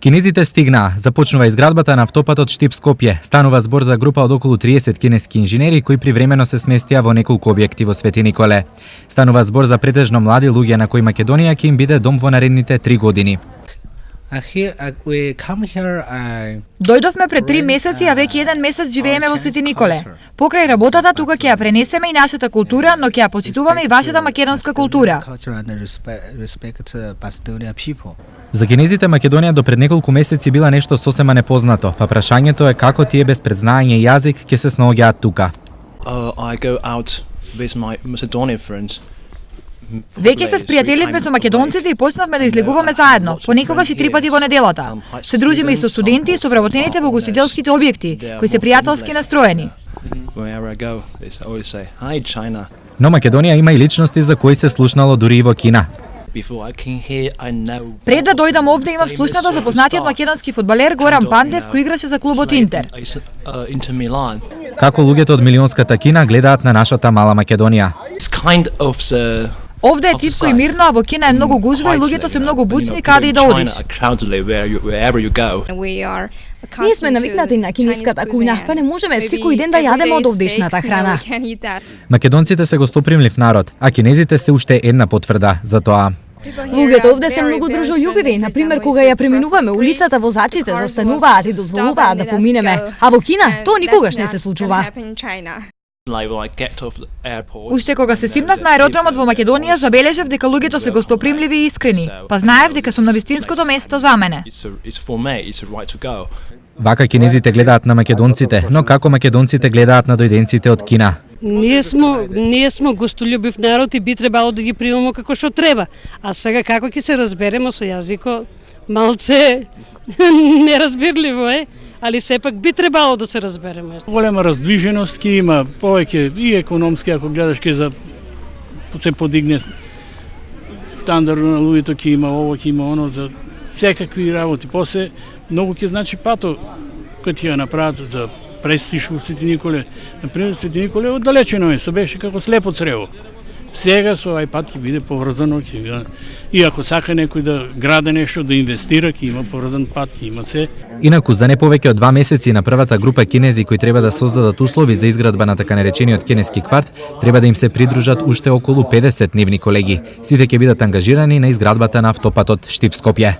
Кинезите стигнаа. Започнува изградбата на автопатот Штип-Скопје. Станува збор за група од околу 30 кинески инженери кои привремено се сместија во неколку објекти во Свети Николе. Станува збор за претежно млади луѓе на кои Македонија ќе им биде дом во наредните 3 години. Дојдовме пред 3 месеци, а веќе 1 месец живееме во Свети Николе. Покрај работата тука ќе ја пренесеме и нашата култура, но ќе ја почитуваме и вашата македонска култура. За кинезите Македонија до пред неколку месеци била нешто сосема непознато, па прашањето е како тие без предзнаење јазик ќе се снаоѓаат тука. Веќе се спријателивме со македонците и почнавме да излегуваме заедно, понекогаш и 3 пати во неделата. Се дружиме и со студенти и со вработените во гостителските објекти, кои се пријателски настроени. Но Македонија има и личности за кои се слушнало дури и во Кина. Пред да дојдам овде имав слушнато за познатиот македонски фудбалер Горан Пандев кој играше за клубот Интер. Како луѓето од милионската Кина гледаат на нашата мала Македонија? Овде е тивко и мирно, а во Кина е многу гужва и луѓето се многу бучни каде и да одиш. Ние сме навикнати на кинеската кујна, па не можеме секој ден да јадеме од овдешната храна. Македонците се гостопримлив народ, а кинезите се уште една потврда за тоа. Луѓето овде се многу дружелюбиви, например кога ја преминуваме улицата, возачите застануваат и дозволуваат да поминеме, а во Кина тоа никогаш не се случува. Уште кога се симнав на аеродромот во Македонија, забележав дека луѓето се гостопримливи и искрени, па знаев дека сум на вистинското место за мене. Вака кинезите гледаат на македонците, но како македонците гледаат на дојденците од Кина? Ние сме гостолюбив народ и би требало да ги примаме како што треба. А сега како ќе се разбереме со јазикот, малце неразбирливо е, али сепак би требало да се разбереме. Голема раздвиженост ќе има, повеќе и економски, ако гледаш ќе се подигне стандард на луѓето, ќе има ово, ќе има оно, за секакви работи. После многу ќе значи пато кој ќе ја направат за престиж во Свети Николе. Например, Свети Николе оддалечено место беше како слепо црево. Сега со овај пат ќе биде поврзано, и ако сака некој да граде нешто, да инвестира, ќе има поврзан пат, ќе има се. Инаку за не повеќе од 2 месеци на првата група кинези кои треба да создадат услови за изградба на така наречениот кинески кварт, треба да им се придружат уште околу 50 нивни колеги. Сите ќе бидат ангажирани на изградбата на автопатот Штип-Скопје.